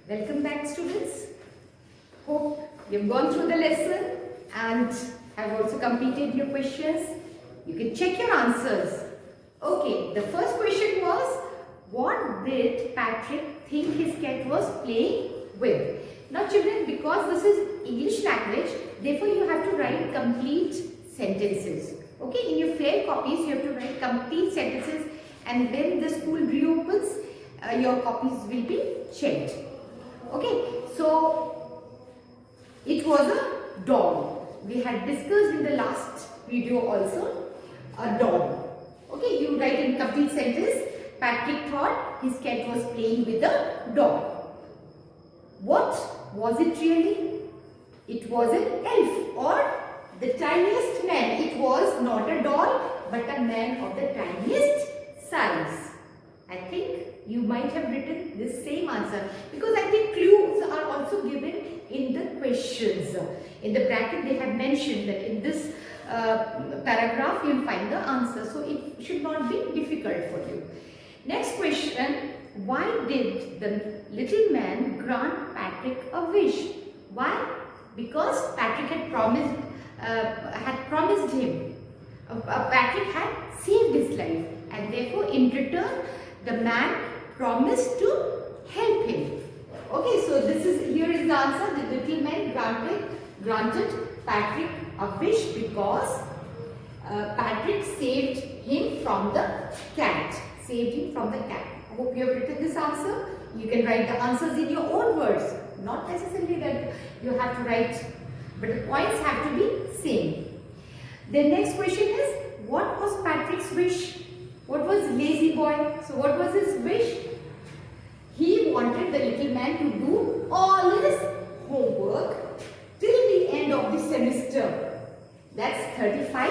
Welcome back, students. Hope you've gone through the lesson and have also completed your questions. You can check your answers. Okay, the first question was, what did Patrick think his cat was playing with? Now children, because this is English language, therefore you have to write complete sentences. Okay, in your fair copies you have to write complete sentences, and when the school reopens, your copies will be checked. Okay, so it was a dog. We had discussed in the last video also a dog. Okay, you write in complete sentence, Patrick thought his cat was playing with a dog. What was it really? It was an elf or the tiniest man. It was not a doll but a man of the tiniest size. I think you might have written the same answer because I think clues are also given in the questions. In the bracket they have mentioned that in this paragraph you will find the answer. So it should not be difficult for you. Next question. Why did the little man grant Patrick a wish? Why? Because Patrick had promised him. Patrick had saved his life, and therefore in return the man promised to help him. Okay, so here is the answer. The little man granted Patrick a wish because Patrick saved him from the cat. I hope you have written this answer. You can write the answers in your own words. Not necessarily that you have to write, but the points have to be same. The next question is, what was Patrick's wish? What was lazy boy? So what was his wish? He wanted the little man to do all his homework till the end of the semester. That's 35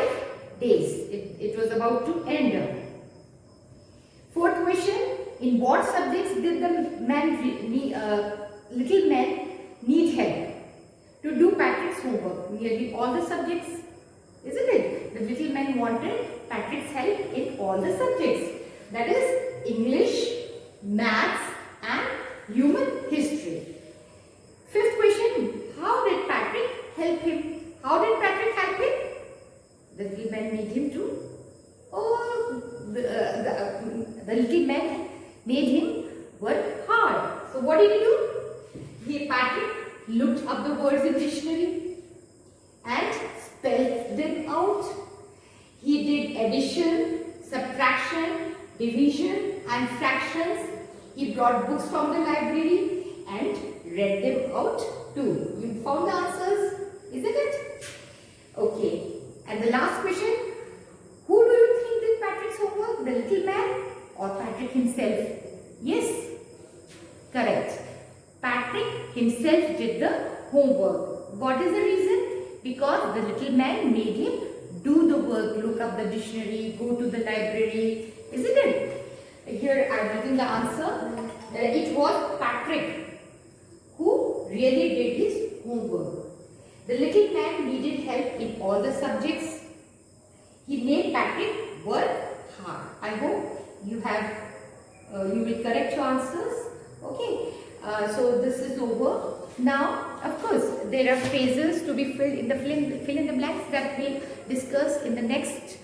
days. It was about to end. Fourth question. In what subjects did the little man need help to do Patrick's homework? Nearly all the subjects, isn't it? The little man wanted Patrick's help in all the subjects. That is English, Maths and Human History. Fifth question. How did Patrick help him? The little man made him do. The little man made him work hard. So what did he do? Patrick looked up the words in dictionary and spelled them out. He did addition, subtraction, division and fractions. He brought books from the library and read them out too. You found the answers, isn't it? Okay. And the last question. Who do you think did Patrick's homework? The little man or Patrick himself? Yes, correct. Patrick himself did the homework. What is the reason? Because the little man made him do the work, look up the dictionary, go to the library, isn't it? Here I have written the answer. It was Patrick who really did his homework. The little man needed help in all the subjects. He made Patrick work hard. I hope you will correct your answers. Okay. So this is over. Now, of course, there are phases to be filled in the fill in the blanks that we'll discuss in the next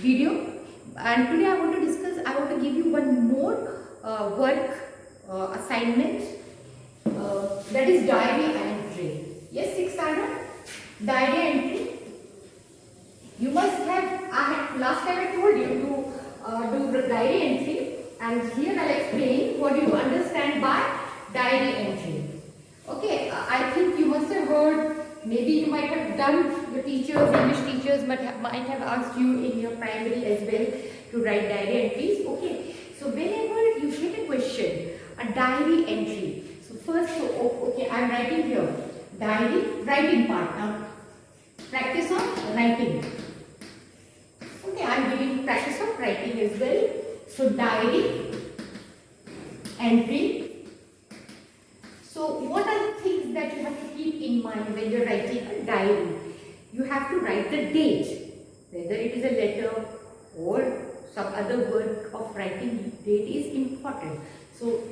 video. And today I want to give you one more work assignment. That is diary entry. Yes, 6th standard diary entry. You must have. Last time I told you to do the diary entry, and here I'll explain what you understand by diary entry. Okay, I think you must have heard. Maybe you might have done. Your teachers, English teachers, might have asked you in your primary as well to write diary entries. Okay, so whenever you get a question, a diary entry. So first, okay, I'm writing here diary writing part. Now practice on writing. Okay, I'm giving practice of writing as well. So diary entry. So what are the things that you have to keep in mind when you're writing a diary? You have to write the date, whether it is a letter or some other work of writing. Date is important. So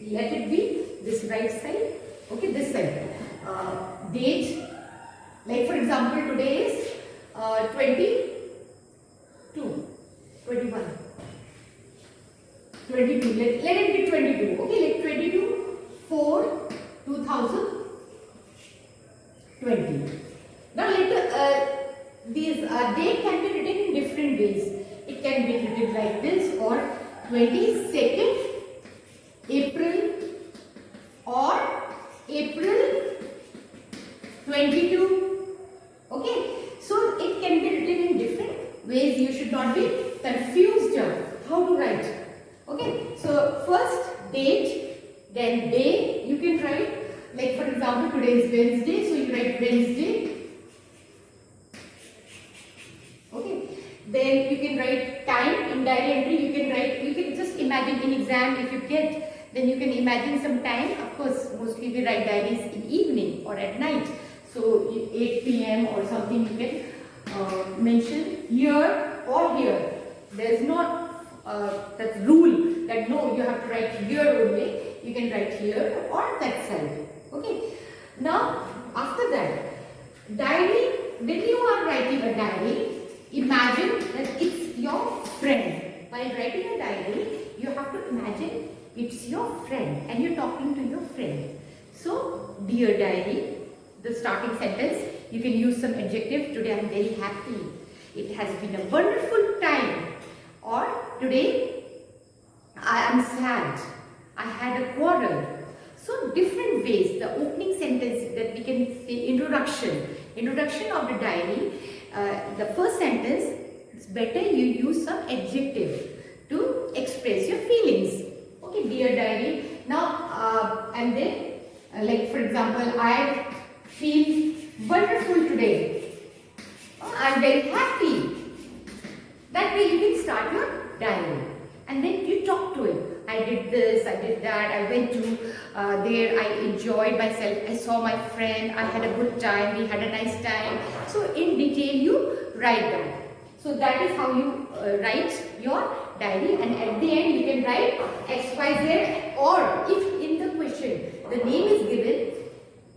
let it be this right side, okay, this side. Date, like for example, today is 22, 21, 22, let it be 22, okay, like 22/4/2020. Now these date can be written in different ways. It can be written like this, or 22nd April, or April 22. Okay, so it can be written in different ways. You should not be confused how to write. Okay, so first date, then day. You can write, like for example, today is Wednesday, so you write Wednesday. Okay, then you can write time in diary entry. You can write, you can just imagine in exam if you get, then you can imagine some time. Of course, mostly we write diaries in evening or at night. So 8 p.m. or something you can mention here or here. There is not that rule that no, you have to write here only. You can write here or that side. Okay. Now after that, diary. When you are writing a diary, imagine that it's your friend. While writing a diary, you have to imagine it's your friend and you're talking to your friend. So, dear diary, the starting sentence, you can use some adjective. Today I am very happy. It has been a wonderful time. Or today I am sad. I had a quarrel. So different ways. The opening sentence that we can say, introduction of the diary. The first sentence, it's better you use some adjective to express your feelings. Okay, dear diary. Now and then like for example, I feel wonderful today. I'm very happy. That way you can start your diary. And then you talk to it. I did this, I did that, I went to there, I enjoyed myself, I saw my friend, I had a good time, we had a nice time. So in detail you write that. So that is how you write your diary, and at the end you can write XYZ, or if in the question the name is given,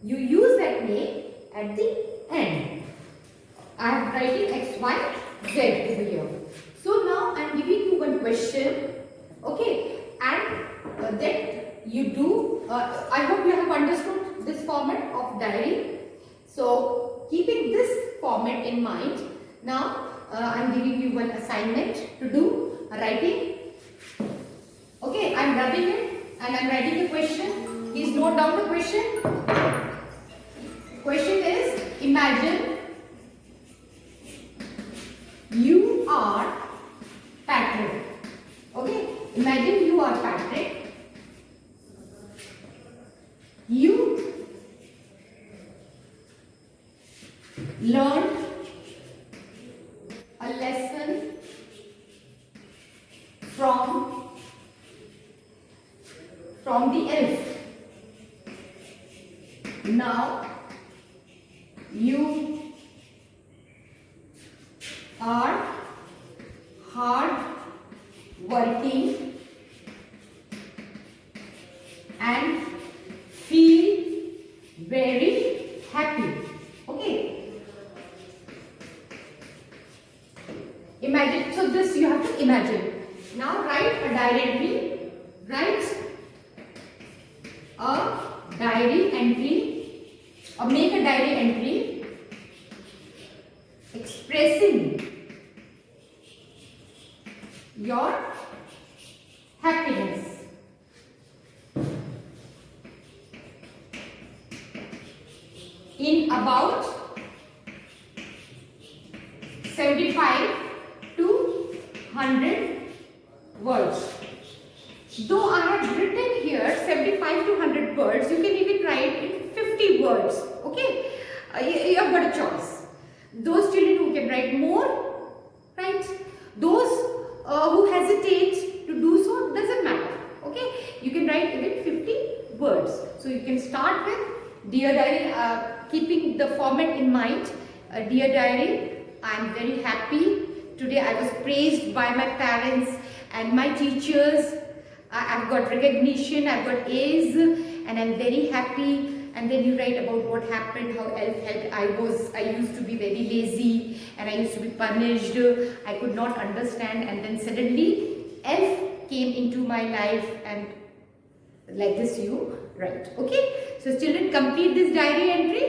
you use that name at the end. I am writing XYZ over here. So now I am giving you one question, okay, and that you do, I hope you have understood this format of diary. So keeping this format in mind, now I am giving you one assignment to do, writing. Okay, I am rubbing it and I am writing the question. Please note down the question. Question is, imagine you are Patrick. Okay, imagine you are Patrick. You learned a lesson from the elf. Now you are hard working and feel very happy. Okay, imagine, so this you have to imagine. Now write a diary entry. Write a diary entry, or make a diary entry expressing your happiness. In about 75 to 100 words. Though I have written here 75 to 100 words, you can even write in 50 words. Okay, you have got a choice. Those children who can write more, right? Those who hesitate to do so, doesn't matter. Okay, you can write even 50 words. So you can start with dear diary, keeping the format in mind. Dear diary, I am very happy. Today I was praised by my parents and my teachers. I've got recognition, I've got A's, and I'm very happy. And then you write about what happened, how elf helped. I used to be very lazy and I used to be punished. I could not understand, and then suddenly elf came into my life, and like this you write. Okay, so children, complete this diary entry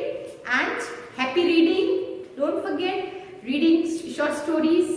and happy reading. Don't forget reading short stories